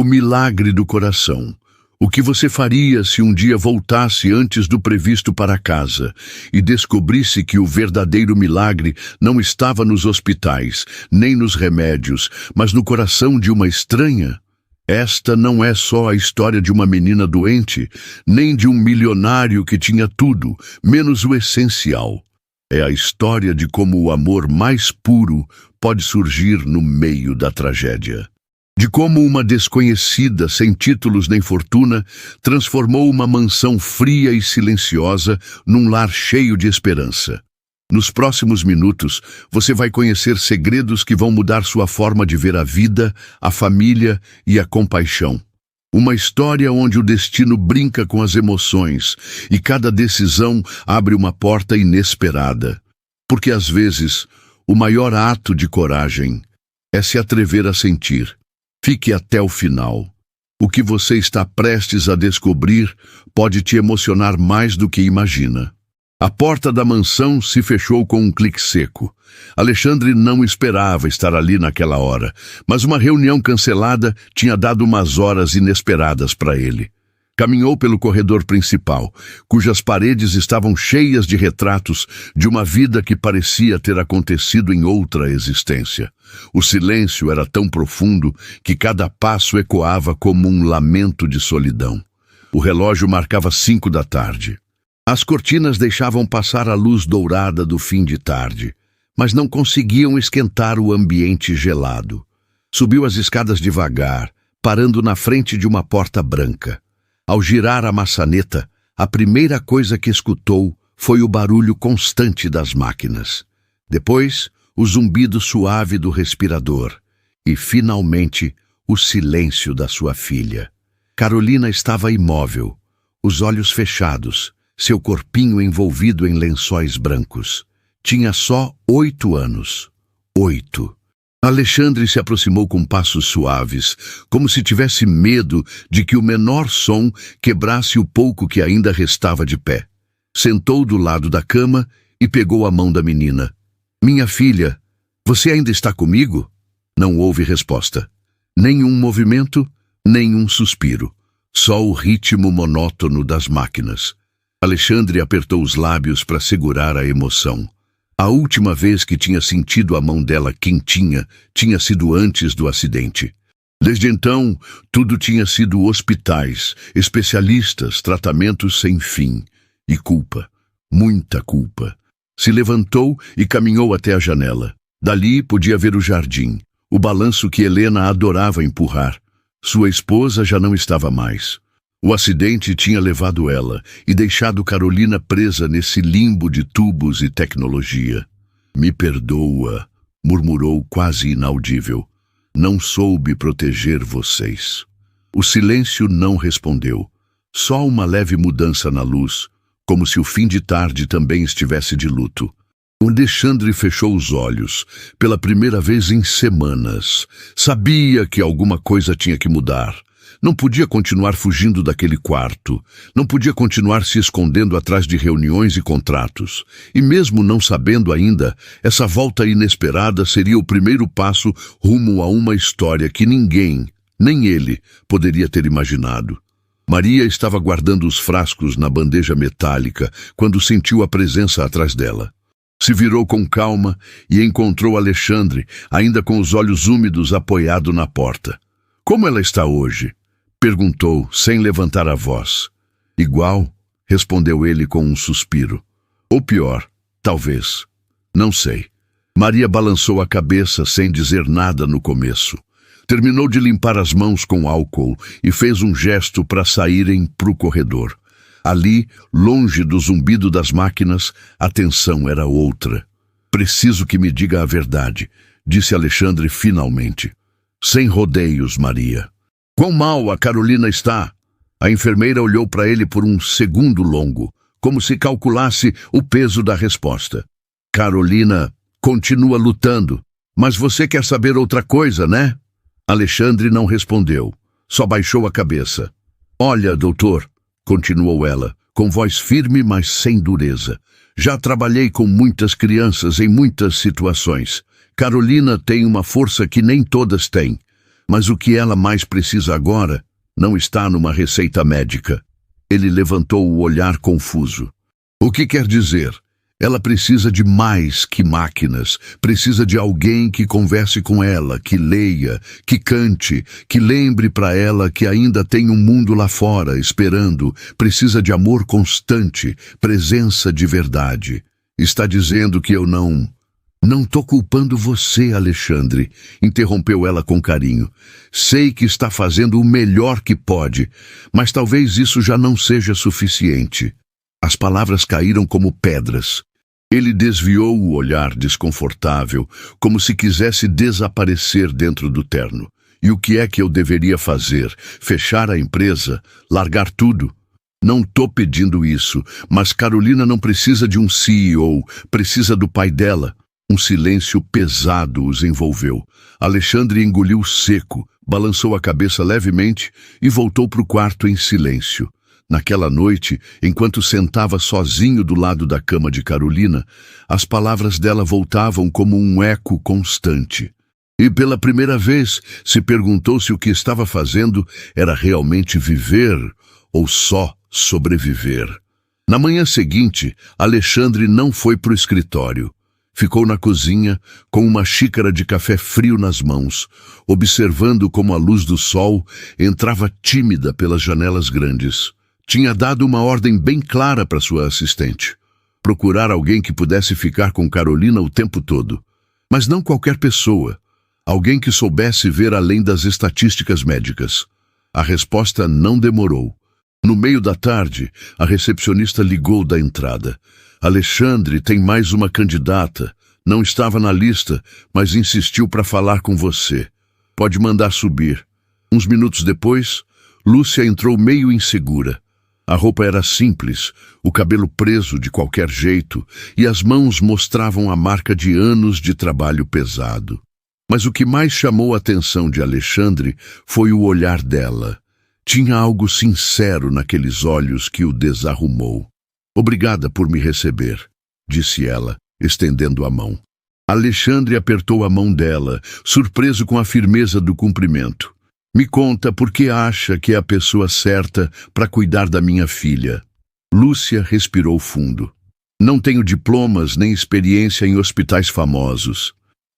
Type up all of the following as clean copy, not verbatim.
O milagre do coração. O que você faria se um dia voltasse antes do previsto para casa e descobrisse que o verdadeiro milagre não estava nos hospitais, nem nos remédios, mas no coração de uma estranha? Esta não é só a história de uma menina doente, nem de um milionário que tinha tudo, menos o essencial. É a história de como o amor mais puro pode surgir no meio da tragédia. De como uma desconhecida, sem títulos nem fortuna, transformou uma mansão fria e silenciosa num lar cheio de esperança. Nos próximos minutos, você vai conhecer segredos que vão mudar sua forma de ver a vida, a família e a compaixão. Uma história onde o destino brinca com as emoções e cada decisão abre uma porta inesperada. Porque às vezes, o maior ato de coragem é se atrever a sentir. Fique até o final. O que você está prestes a descobrir pode te emocionar mais do que imagina. A porta da mansão se fechou com um clique seco. Alexandre não esperava estar ali naquela hora, mas uma reunião cancelada tinha dado umas horas inesperadas para ele. Caminhou pelo corredor principal, cujas paredes estavam cheias de retratos de uma vida que parecia ter acontecido em outra existência. O silêncio era tão profundo que cada passo ecoava como um lamento de solidão. O relógio marcava 5 da tarde. As cortinas deixavam passar a luz dourada do fim de tarde, mas não conseguiam esquentar o ambiente gelado. Subiu as escadas devagar, parando na frente de uma porta branca. Ao girar a maçaneta, a primeira coisa que escutou foi o barulho constante das máquinas. Depois, o zumbido suave do respirador. E, finalmente, o silêncio da sua filha. Carolina estava imóvel, os olhos fechados, seu corpinho envolvido em lençóis brancos. Tinha só 8 anos. 8. Alexandre se aproximou com passos suaves, como se tivesse medo de que o menor som quebrasse o pouco que ainda restava de pé. Sentou do lado da cama e pegou a mão da menina. "Minha filha, você ainda está comigo?" Não houve resposta. Nenhum movimento, nenhum suspiro. Só o ritmo monótono das máquinas. Alexandre apertou os lábios para segurar a emoção. A última vez que tinha sentido a mão dela quentinha tinha sido antes do acidente. Desde então, tudo tinha sido hospitais, especialistas, tratamentos sem fim. E culpa, muita culpa. Se levantou e caminhou até a janela. Dali podia ver o jardim, o balanço que Helena adorava empurrar. Sua esposa já não estava mais. O acidente tinha levado ela e deixado Carolina presa nesse limbo de tubos e tecnologia. "Me perdoa", murmurou quase inaudível. "Não soube proteger vocês." O silêncio não respondeu. Só uma leve mudança na luz, como se o fim de tarde também estivesse de luto. Alexandre fechou os olhos, pela primeira vez em semanas. Sabia que alguma coisa tinha que mudar. Não podia continuar fugindo daquele quarto. Não podia continuar se escondendo atrás de reuniões e contratos. E mesmo não sabendo ainda, essa volta inesperada seria o primeiro passo rumo a uma história que ninguém, nem ele, poderia ter imaginado. Maria estava guardando os frascos na bandeja metálica quando sentiu a presença atrás dela. Se virou com calma e encontrou Alexandre, ainda com os olhos úmidos, apoiado na porta. "Como ela está hoje?" perguntou, sem levantar a voz. "Igual", respondeu ele com um suspiro. "Ou pior, talvez. Não sei." Maria balançou a cabeça sem dizer nada no começo. Terminou de limpar as mãos com álcool e fez um gesto para saírem para o corredor. Ali, longe do zumbido das máquinas, a tensão era outra. "Preciso que me diga a verdade", disse Alexandre finalmente. "Sem rodeios, Maria." "Quão mal a Carolina está?" A enfermeira olhou para ele por um segundo longo, como se calculasse o peso da resposta. "Carolina continua lutando. Mas você quer saber outra coisa, né?" Alexandre não respondeu, só baixou a cabeça. "Olha, doutor", continuou ela, com voz firme, mas sem dureza. "Já trabalhei com muitas crianças em muitas situações. Carolina tem uma força que nem todas têm. Mas o que ela mais precisa agora não está numa receita médica. Ele levantou o olhar confuso. O que quer dizer? Ela precisa de mais que máquinas, precisa de alguém que converse com ela, que leia, que cante, que lembre para ela que ainda tem um mundo lá fora esperando, precisa de amor constante, presença de verdade. Está dizendo que eu não... Não tô culpando você, Alexandre, interrompeu ela com carinho. Sei que está fazendo o melhor que pode, mas talvez isso já não seja suficiente. As palavras caíram como pedras. Ele desviou o olhar desconfortável, como se quisesse desaparecer dentro do terno. E o que é que eu deveria fazer? Fechar a empresa? Largar tudo? Não tô pedindo isso, mas Carolina não precisa de um CEO, precisa do pai dela. Um silêncio pesado os envolveu. Alexandre engoliu seco, balançou a cabeça levemente e voltou para o quarto em silêncio. Naquela noite, enquanto sentava sozinho do lado da cama de Carolina, as palavras dela voltavam como um eco constante. E pela primeira vez se perguntou se o que estava fazendo era realmente viver ou só sobreviver. Na manhã seguinte, Alexandre não foi para o escritório. Ficou na cozinha, com uma xícara de café frio nas mãos, observando como a luz do sol entrava tímida pelas janelas grandes. Tinha dado uma ordem bem clara para sua assistente. Procurar alguém que pudesse ficar com Carolina o tempo todo. Mas não qualquer pessoa. Alguém que soubesse ver além das estatísticas médicas. A resposta não demorou. No meio da tarde, a recepcionista ligou da entrada. Alexandre tem mais uma candidata. Não estava na lista, mas insistiu para falar com você. Pode mandar subir. Uns minutos depois, Lúcia entrou meio insegura. A roupa era simples, o cabelo preso de qualquer jeito, e as mãos mostravam a marca de anos de trabalho pesado. Mas o que mais chamou a atenção de Alexandre foi o olhar dela. Tinha algo sincero naqueles olhos que o desarrumou. Obrigada por me receber, disse ela, estendendo a mão. Alexandre apertou a mão dela, surpreso com a firmeza do cumprimento. Me conta por que acha que é a pessoa certa para cuidar da minha filha. Lúcia respirou fundo. Não tenho diplomas nem experiência em hospitais famosos,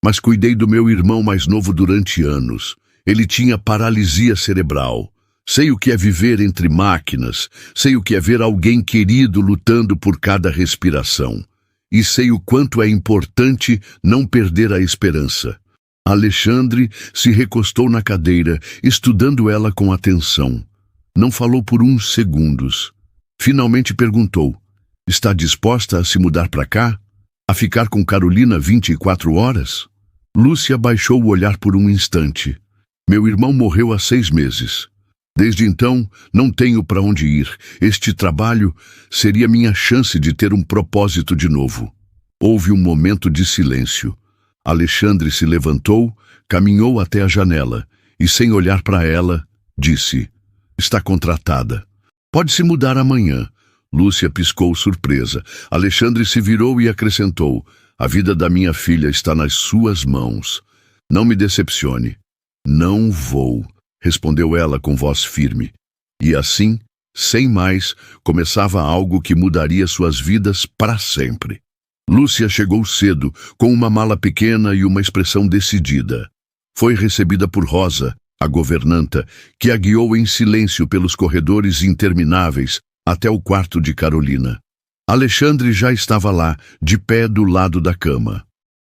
mas cuidei do meu irmão mais novo durante anos. Ele tinha paralisia cerebral. Sei o que é viver entre máquinas, sei o que é ver alguém querido lutando por cada respiração. E sei o quanto é importante não perder a esperança. Alexandre se recostou na cadeira, estudando ela com atenção. Não falou por uns segundos. Finalmente perguntou: está disposta a se mudar para cá? A ficar com Carolina 24 horas? Lúcia baixou o olhar por um instante. Meu irmão morreu há 6 meses. Desde então, não tenho para onde ir. Este trabalho seria minha chance de ter um propósito de novo. Houve um momento de silêncio. Alexandre se levantou, caminhou até a janela e, sem olhar para ela, disse: está contratada. Pode se mudar amanhã. Lúcia piscou surpresa. Alexandre se virou e acrescentou: a vida da minha filha está nas suas mãos. Não me decepcione. Não vou, respondeu ela com voz firme. E assim, sem mais, começava algo que mudaria suas vidas para sempre. Lúcia chegou cedo, com uma mala pequena e uma expressão decidida. Foi recebida por Rosa, a governanta, que a guiou em silêncio pelos corredores intermináveis até o quarto de Carolina. Alexandre já estava lá, de pé do lado da cama.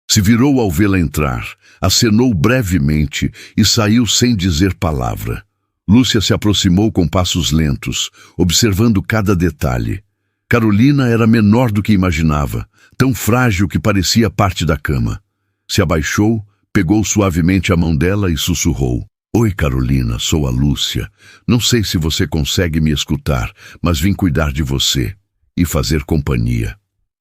Se virou ao vê-la entrar, acenou brevemente e saiu sem dizer palavra. Lúcia se aproximou com passos lentos, observando cada detalhe. Carolina era menor do que imaginava, tão frágil que parecia parte da cama. Se abaixou, pegou suavemente a mão dela e sussurrou: oi, Carolina, sou a Lúcia. Não sei se você consegue me escutar, mas vim cuidar de você e fazer companhia.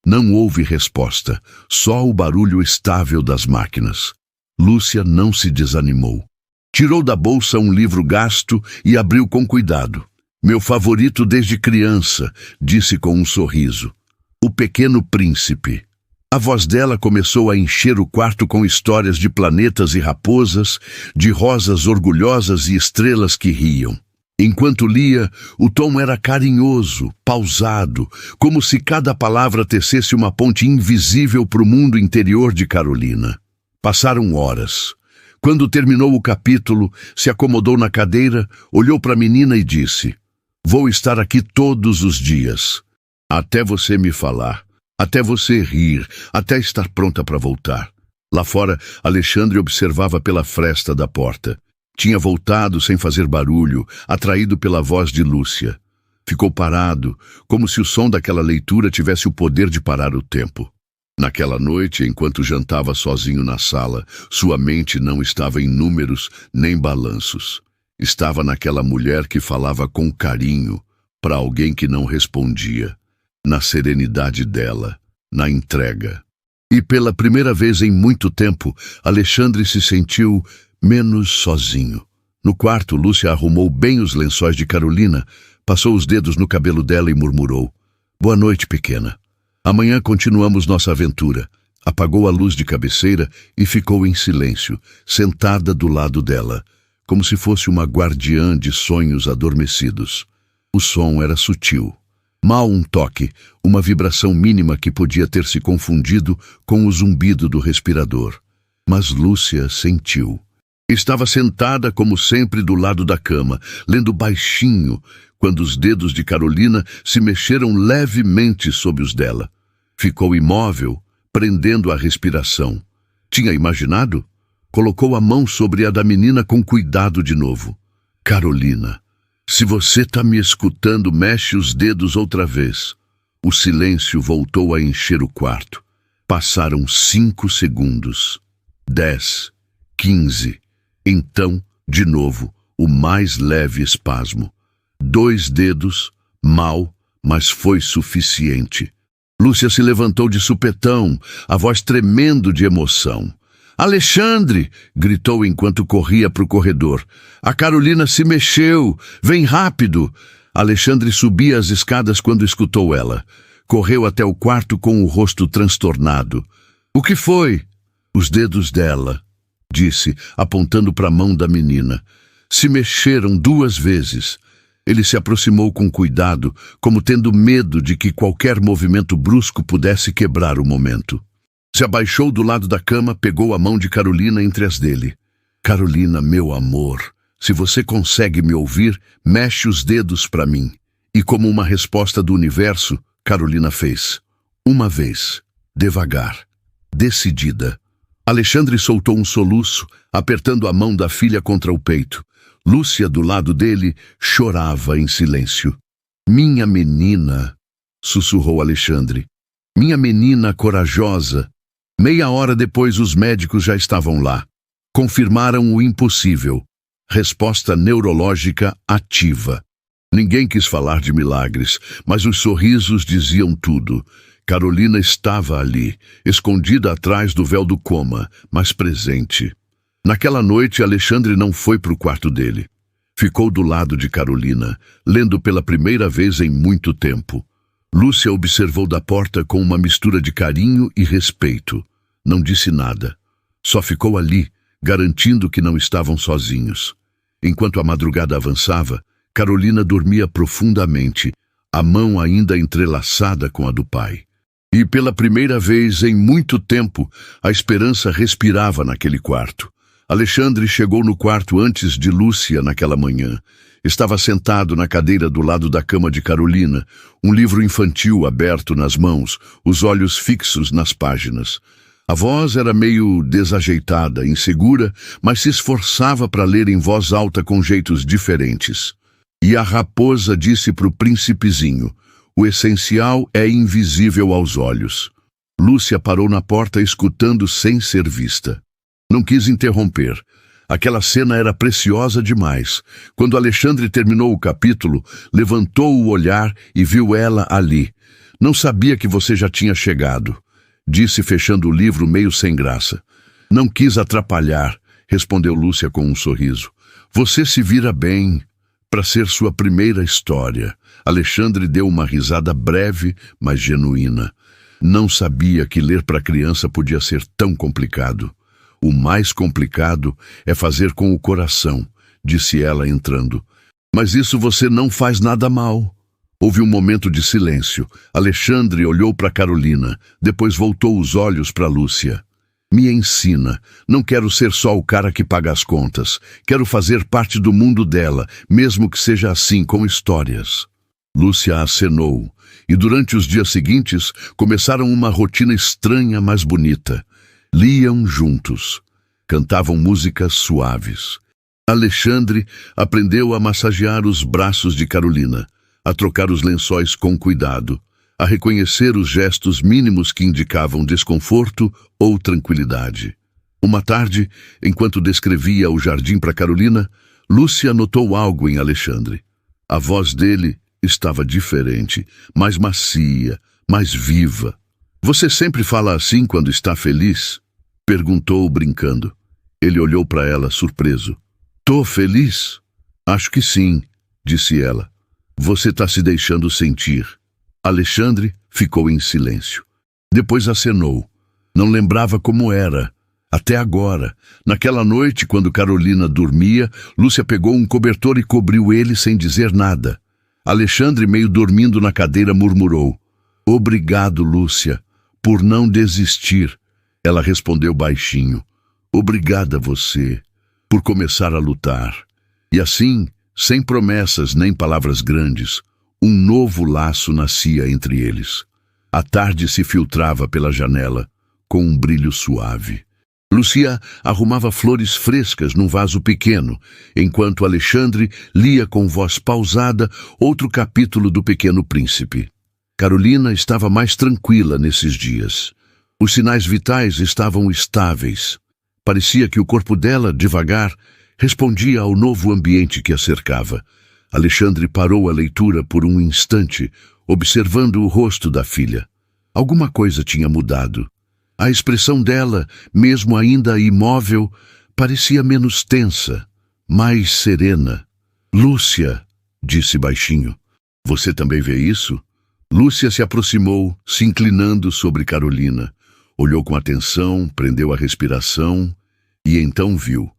Não houve resposta, só o barulho estável das máquinas. Lúcia não se desanimou. Tirou da bolsa um livro gasto e abriu com cuidado. Meu favorito desde criança, disse com um sorriso. O Pequeno Príncipe. A voz dela começou a encher o quarto com histórias de planetas e raposas, de rosas orgulhosas e estrelas que riam. Enquanto lia, o tom era carinhoso, pausado, como se cada palavra tecesse uma ponte invisível para o mundo interior de Carolina. Passaram horas. Quando terminou o capítulo, se acomodou na cadeira, olhou para a menina e disse: "Vou estar aqui todos os dias, até você me falar. Até você rir, até estar pronta para voltar." Lá fora, Alexandre observava pela fresta da porta. Tinha voltado sem fazer barulho, atraído pela voz de Lúcia. Ficou parado, como se o som daquela leitura tivesse o poder de parar o tempo. Naquela noite, enquanto jantava sozinho na sala, sua mente não estava em números nem balanços. Estava naquela mulher que falava com carinho para alguém que não respondia. Na serenidade dela, na entrega. E pela primeira vez em muito tempo, Alexandre se sentiu menos sozinho. No quarto, Lúcia arrumou bem os lençóis de Carolina, passou os dedos no cabelo dela e murmurou: "Boa noite, pequena. Amanhã continuamos nossa aventura." Apagou a luz de cabeceira e ficou em silêncio, sentada do lado dela, como se fosse uma guardiã de sonhos adormecidos. O som era sutil. Mal um toque, uma vibração mínima que podia ter se confundido com o zumbido do respirador. Mas Lúcia sentiu. Estava sentada como sempre do lado da cama, lendo baixinho, quando os dedos de Carolina se mexeram levemente sob os dela. Ficou imóvel, prendendo a respiração. Tinha imaginado? Colocou a mão sobre a da menina com cuidado de novo. "Carolina, se você tá me escutando, mexe os dedos outra vez." O silêncio voltou a encher o quarto. Passaram 5 segundos. 10, 15. Então, de novo, o mais leve espasmo. 2 dedos, mal, mas foi suficiente. Lúcia se levantou de supetão, a voz tremendo de emoção. "Alexandre!" gritou enquanto corria para o corredor. "A Carolina se mexeu! Vem rápido!" Alexandre subia as escadas quando escutou ela. Correu até o quarto com o rosto transtornado. "O que foi?" "Os dedos dela", disse, apontando para a mão da menina. "Se mexeram 2 vezes." Ele se aproximou com cuidado, como tendo medo de que qualquer movimento brusco pudesse quebrar o momento. Se abaixou do lado da cama, pegou a mão de Carolina entre as dele. "Carolina, meu amor, se você consegue me ouvir, mexe os dedos para mim." E como uma resposta do universo, Carolina fez. Uma vez, devagar, decidida. Alexandre soltou um soluço, apertando a mão da filha contra o peito. Lúcia, do lado dele, chorava em silêncio. "Minha menina", sussurrou Alexandre. "Minha menina corajosa." Meia hora depois, os médicos já estavam lá. Confirmaram o impossível. Resposta neurológica ativa. Ninguém quis falar de milagres, mas os sorrisos diziam tudo. Carolina estava ali, escondida atrás do véu do coma, mas presente. Naquela noite, Alexandre não foi para o quarto dele. Ficou do lado de Carolina, lendo pela primeira vez em muito tempo. Lúcia observou da porta com uma mistura de carinho e respeito. Não disse nada. Só ficou ali, garantindo que não estavam sozinhos. Enquanto a madrugada avançava, Carolina dormia profundamente, a mão ainda entrelaçada com a do pai. E pela primeira vez em muito tempo, a esperança respirava naquele quarto. Alexandre chegou no quarto antes de Lúcia naquela manhã. Estava sentado na cadeira do lado da cama de Carolina, um livro infantil aberto nas mãos, os olhos fixos nas páginas. A voz era meio desajeitada, insegura, mas se esforçava para ler em voz alta com jeitos diferentes. E a raposa disse para o príncipezinho: "O essencial é invisível aos olhos." Lúcia parou na porta escutando sem ser vista. Não quis interromper. Aquela cena era preciosa demais. Quando Alexandre terminou o capítulo, levantou o olhar e viu ela ali. "Não sabia que você já tinha chegado", disse fechando o livro meio sem graça. "Não quis atrapalhar", respondeu Lúcia com um sorriso. "Você se vira bem para ser sua primeira história." Alexandre deu uma risada breve, mas genuína. Não sabia que ler para criança podia ser tão complicado. O mais complicado é fazer com o coração, disse ela entrando. Mas isso você não faz nada mal. Houve um momento de silêncio. Alexandre olhou para Carolina, depois voltou os olhos para Lúcia. Me ensina. Não quero ser só o cara que paga as contas. Quero fazer parte do mundo dela, mesmo que seja assim, com histórias. Lúcia acenou, e durante os dias seguintes começaram uma rotina estranha, mas bonita. Liam juntos. Cantavam músicas suaves. Alexandre aprendeu a massagear os braços de Carolina, a trocar os lençóis com cuidado, a reconhecer os gestos mínimos que indicavam desconforto ou tranquilidade. Uma tarde, enquanto descrevia o jardim para Carolina, Lúcia notou algo em Alexandre. A voz dele estava diferente, mais macia, mais viva. Você sempre fala assim quando está feliz? Perguntou, brincando. Ele olhou para ela, surpreso. Tô feliz? Acho que sim, disse ela. Você está se deixando sentir. Alexandre ficou em silêncio. Depois acenou. Não lembrava como era. Até agora. Naquela noite, quando Carolina dormia, Lúcia pegou um cobertor e cobriu ele sem dizer nada. Alexandre, meio dormindo na cadeira, murmurou. Obrigado, Lúcia, por não desistir. Ela respondeu baixinho. Obrigada você, por começar a lutar. E assim, sem promessas nem palavras grandes, um novo laço nascia entre eles. A tarde se filtrava pela janela, com um brilho suave. Lúcia arrumava flores frescas num vaso pequeno, enquanto Alexandre lia com voz pausada outro capítulo do Pequeno Príncipe. Carolina estava mais tranquila nesses dias. Os sinais vitais estavam estáveis. Parecia que o corpo dela, devagar, respondia ao novo ambiente que a cercava. Alexandre parou a leitura por um instante, observando o rosto da filha. Alguma coisa tinha mudado. A expressão dela, mesmo ainda imóvel, parecia menos tensa, mais serena. Lúcia, disse baixinho. Você também vê isso? Lúcia se aproximou, se inclinando sobre Carolina. Olhou com atenção, prendeu a respiração e então viu.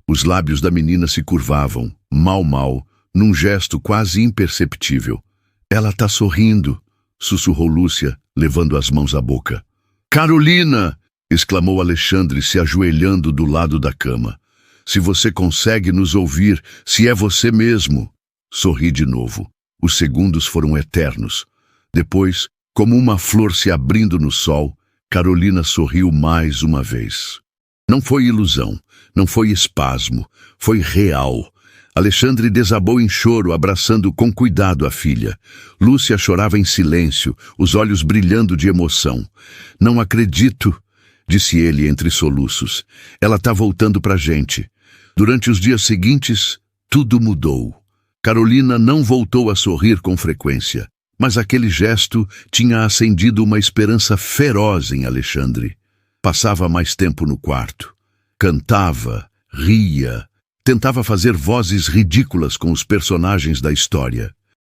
Os lábios da menina se curvavam, mal, num gesto quase imperceptível. Ela tá sorrindo, sussurrou Lúcia, levando as mãos à boca. Carolina! Exclamou Alexandre, se ajoelhando do lado da cama. Se você consegue nos ouvir, se é você mesmo. Sorri de novo. Os segundos foram eternos. Depois, como uma flor se abrindo no sol, Carolina sorriu mais uma vez. Não foi ilusão, não foi espasmo, foi real. Alexandre desabou em choro, abraçando com cuidado a filha. Lúcia chorava em silêncio, os olhos brilhando de emoção. Não acredito, disse ele entre soluços. Ela tá voltando pra gente. Durante os dias seguintes, tudo mudou. Carolina não voltou a sorrir com frequência, mas aquele gesto tinha acendido uma esperança feroz em Alexandre. Passava mais tempo no quarto. Cantava, ria, tentava fazer vozes ridículas com os personagens da história.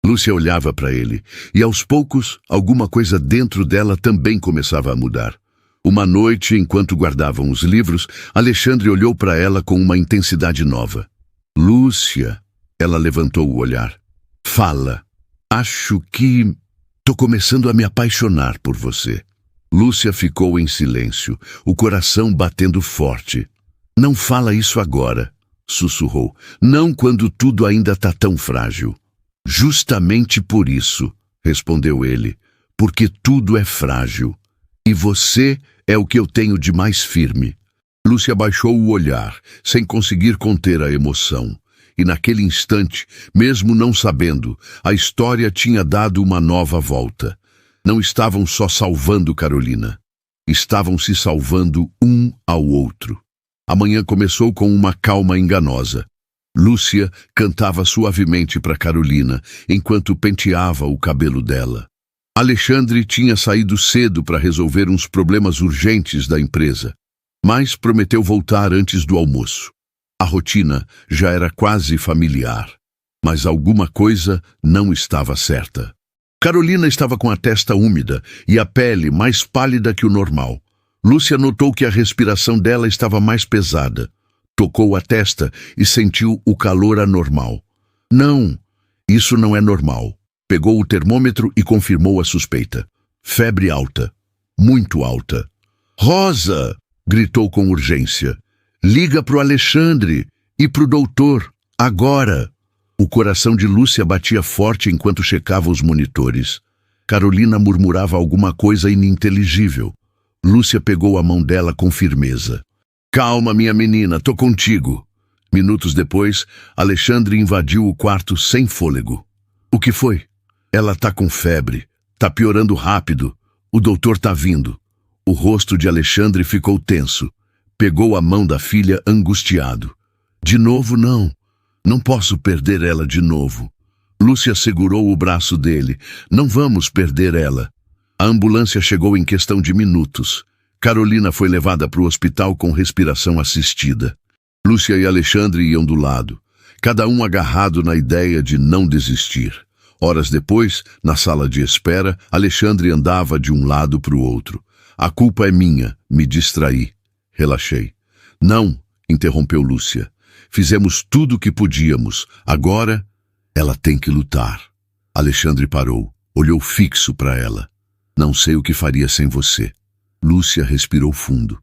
Lúcia olhava para ele, e aos poucos, alguma coisa dentro dela também começava a mudar. Uma noite, enquanto guardavam os livros, Alexandre olhou para ela com uma intensidade nova. Lúcia, ela levantou o olhar. Fala. Acho que tô começando a me apaixonar por você. Lúcia ficou em silêncio, o coração batendo forte. Não fala isso agora, sussurrou. Não quando tudo ainda tá tão frágil. Justamente por isso, respondeu ele, porque tudo é frágil. E você é o que eu tenho de mais firme. Lúcia baixou o olhar, sem conseguir conter a emoção. E naquele instante, mesmo não sabendo, a história tinha dado uma nova volta. Não estavam só salvando Carolina. Estavam se salvando um ao outro. A manhã começou com uma calma enganosa. Lúcia cantava suavemente para Carolina, enquanto penteava o cabelo dela. Alexandre tinha saído cedo para resolver uns problemas urgentes da empresa, mas prometeu voltar antes do almoço. A rotina já era quase familiar, mas alguma coisa não estava certa. Carolina estava com a testa úmida e a pele mais pálida que o normal. Lúcia notou que a respiração dela estava mais pesada. Tocou a testa e sentiu o calor anormal. Não, isso não é normal. Pegou o termômetro e confirmou a suspeita. Febre alta. Muito alta. Rosa! Gritou com urgência. Liga pro Alexandre e pro doutor. Agora! O coração de Lúcia batia forte enquanto checava os monitores. Carolina murmurava alguma coisa ininteligível. Lúcia pegou a mão dela com firmeza. Calma, minha menina, tô contigo. Minutos depois, Alexandre invadiu o quarto sem fôlego. O que foi? Ela tá com febre. Tá piorando rápido. O doutor tá vindo. O rosto de Alexandre ficou tenso. Pegou a mão da filha angustiado. De novo, não. Não posso perder ela de novo. Lúcia segurou o braço dele. Não vamos perder ela. A ambulância chegou em questão de minutos. Carolina foi levada para o hospital com respiração assistida. Lúcia e Alexandre iam do lado, cada um agarrado na ideia de não desistir. Horas depois, na sala de espera, Alexandre andava de um lado para o outro. A culpa é minha, me distraí. Relaxei. Não, interrompeu Lúcia. Fizemos tudo o que podíamos. Agora, ela tem que lutar. Alexandre parou, olhou fixo para ela. Não sei o que faria sem você. Lúcia respirou fundo.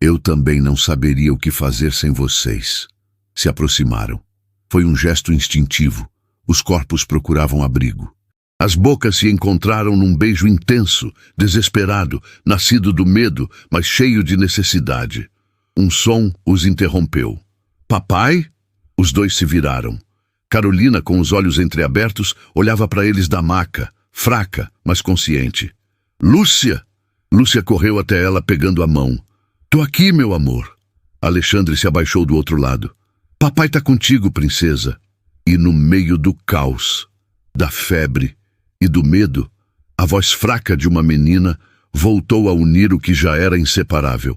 Eu também não saberia o que fazer sem vocês. Se aproximaram. Foi um gesto instintivo. Os corpos procuravam abrigo. As bocas se encontraram num beijo intenso, desesperado, nascido do medo, mas cheio de necessidade. Um som os interrompeu. Papai? Os dois se viraram. Carolina, com os olhos entreabertos, olhava para eles da maca, fraca, mas consciente. Lúcia! Lúcia correu até ela pegando a mão. Tô aqui, meu amor. Alexandre se abaixou do outro lado. Papai tá contigo, princesa. E no meio do caos, da febre e do medo, a voz fraca de uma menina voltou a unir o que já era inseparável.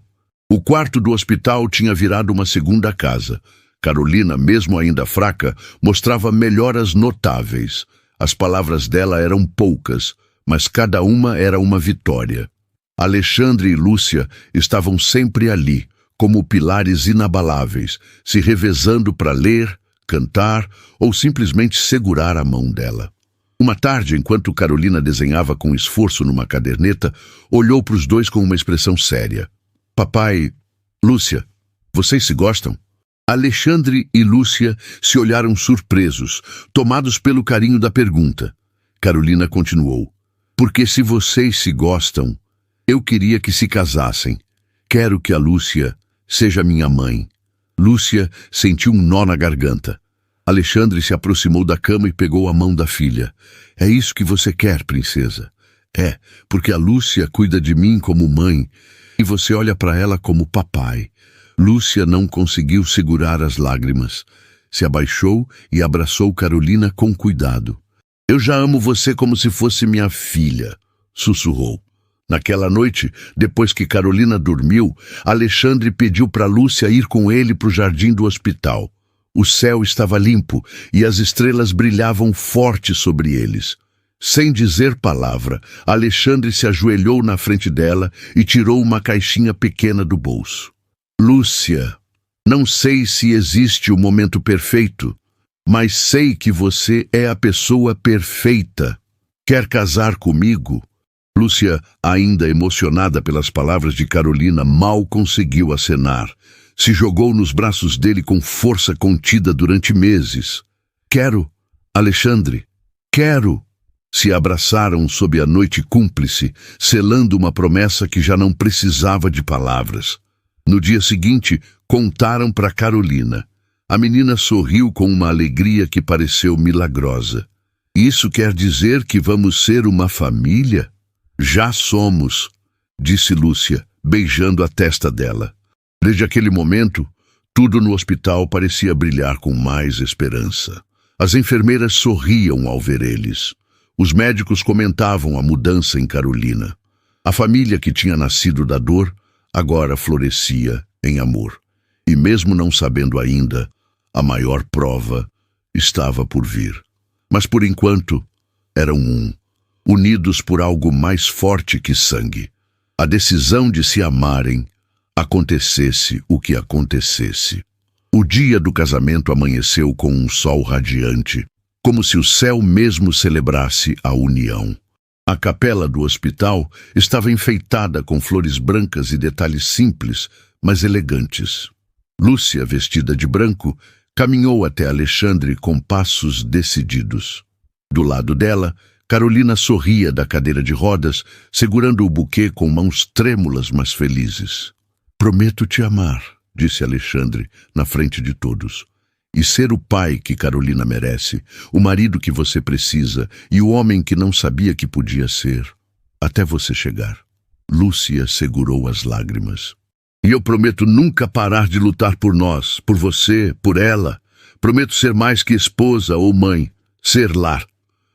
O quarto do hospital tinha virado uma segunda casa. Carolina, mesmo ainda fraca, mostrava melhoras notáveis. As palavras dela eram poucas, mas cada uma era uma vitória. Alexandre e Lúcia estavam sempre ali, como pilares inabaláveis, se revezando para ler, cantar ou simplesmente segurar a mão dela. Uma tarde, enquanto Carolina desenhava com esforço numa caderneta, olhou para os dois com uma expressão séria. Papai, Lúcia, vocês se gostam? Alexandre e Lúcia se olharam surpresos, tomados pelo carinho da pergunta. Carolina continuou. Porque se vocês se gostam, eu queria que se casassem. Quero que a Lúcia seja minha mãe. Lúcia sentiu um nó na garganta. Alexandre se aproximou da cama e pegou a mão da filha. É isso que você quer, princesa? É, porque a Lúcia cuida de mim como mãe e você olha para ela como papai. Lúcia não conseguiu segurar as lágrimas. Se abaixou e abraçou Carolina com cuidado. Eu já amo você como se fosse minha filha, sussurrou. Naquela noite, depois que Carolina dormiu, Alexandre pediu para Lúcia ir com ele para o jardim do hospital. O céu estava limpo e as estrelas brilhavam forte sobre eles. Sem dizer palavra, Alexandre se ajoelhou na frente dela e tirou uma caixinha pequena do bolso. Lúcia, não sei se existe o momento perfeito, mas sei que você é a pessoa perfeita. Quer casar comigo? Lúcia, ainda emocionada pelas palavras de Carolina, mal conseguiu acenar. Se jogou nos braços dele com força contida durante meses. Quero, Alexandre, quero. Se abraçaram sob a noite cúmplice, selando uma promessa que já não precisava de palavras. No dia seguinte, contaram para Carolina. A menina sorriu com uma alegria que pareceu milagrosa. Isso quer dizer que vamos ser uma família? Já somos, disse Lúcia, beijando a testa dela. Desde aquele momento, tudo no hospital parecia brilhar com mais esperança. As enfermeiras sorriam ao ver eles. Os médicos comentavam a mudança em Carolina. A família que tinha nascido da dor agora florescia em amor. E mesmo não sabendo ainda, a maior prova estava por vir. Mas por enquanto, eram um. unidos por algo mais forte que sangue. A decisão de se amarem, acontecesse o que acontecesse. O dia do casamento amanheceu com um sol radiante, como se o céu mesmo celebrasse a união. A capela do hospital estava enfeitada com flores brancas e detalhes simples, mas elegantes. Lúcia, vestida de branco, caminhou até Alexandre com passos decididos. Do lado dela, Carolina sorria da cadeira de rodas, segurando o buquê com mãos trêmulas, mas felizes. "Prometo te amar", disse Alexandre, na frente de todos. "E ser o pai que Carolina merece, o marido que você precisa e o homem que não sabia que podia ser, até você chegar." Lúcia segurou as lágrimas. "E eu prometo nunca parar de lutar por nós, por você, por ela. Prometo ser mais que esposa ou mãe, ser lar."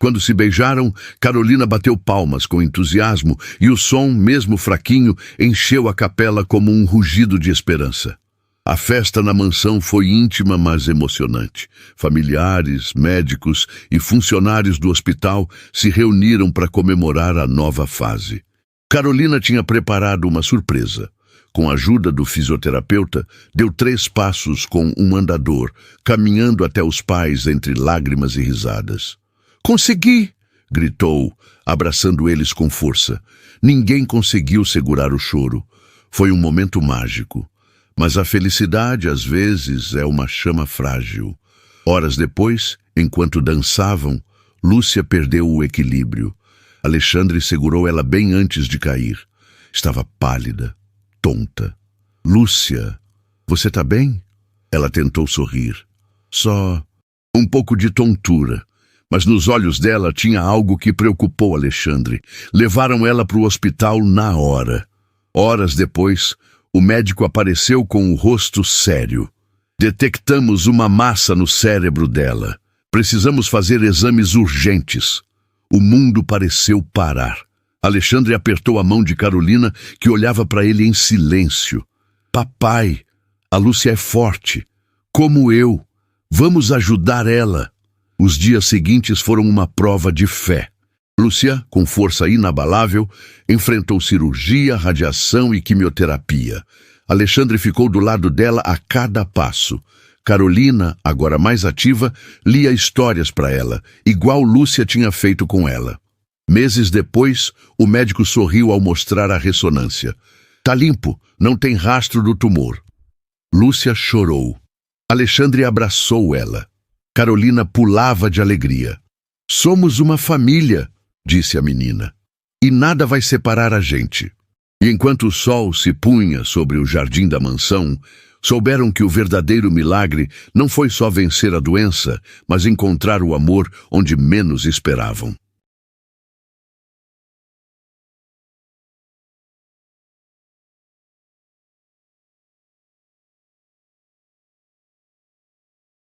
Quando se beijaram, Carolina bateu palmas com entusiasmo e o som, mesmo fraquinho, encheu a capela como um rugido de esperança. A festa na mansão foi íntima, mas emocionante. Familiares, médicos e funcionários do hospital se reuniram para comemorar a nova fase. Carolina tinha preparado uma surpresa. Com a ajuda do fisioterapeuta, deu 3 passos com um andador, caminhando até os pais entre lágrimas e risadas. "Consegui!" gritou, abraçando eles com força. Ninguém conseguiu segurar o choro. Foi um momento mágico. Mas a felicidade, às vezes, é uma chama frágil. Horas depois, enquanto dançavam, Lúcia perdeu o equilíbrio. Alexandre segurou ela bem antes de cair. Estava pálida, tonta. "Lúcia, você tá bem?" Ela tentou sorrir. "Só um pouco de tontura." Mas nos olhos dela tinha algo que preocupou Alexandre. Levaram ela para o hospital na hora. Horas depois, o médico apareceu com o rosto sério. "Detectamos uma massa no cérebro dela. Precisamos fazer exames urgentes." O mundo pareceu parar. Alexandre apertou a mão de Carolina, que olhava para ele em silêncio. "Papai, a Lúcia é forte, como eu. Vamos ajudar ela." Os dias seguintes foram uma prova de fé. Lúcia, com força inabalável, enfrentou cirurgia, radiação e quimioterapia. Alexandre ficou do lado dela a cada passo. Carolina, agora mais ativa, lia histórias para ela, igual Lúcia tinha feito com ela. Meses depois, o médico sorriu ao mostrar a ressonância. "Tá limpo, não tem rastro do tumor." Lúcia chorou. Alexandre abraçou ela. Carolina pulava de alegria. "Somos uma família", disse a menina, "e nada vai separar a gente." E enquanto o sol se punha sobre o jardim da mansão, souberam que o verdadeiro milagre não foi só vencer a doença, mas encontrar o amor onde menos esperavam.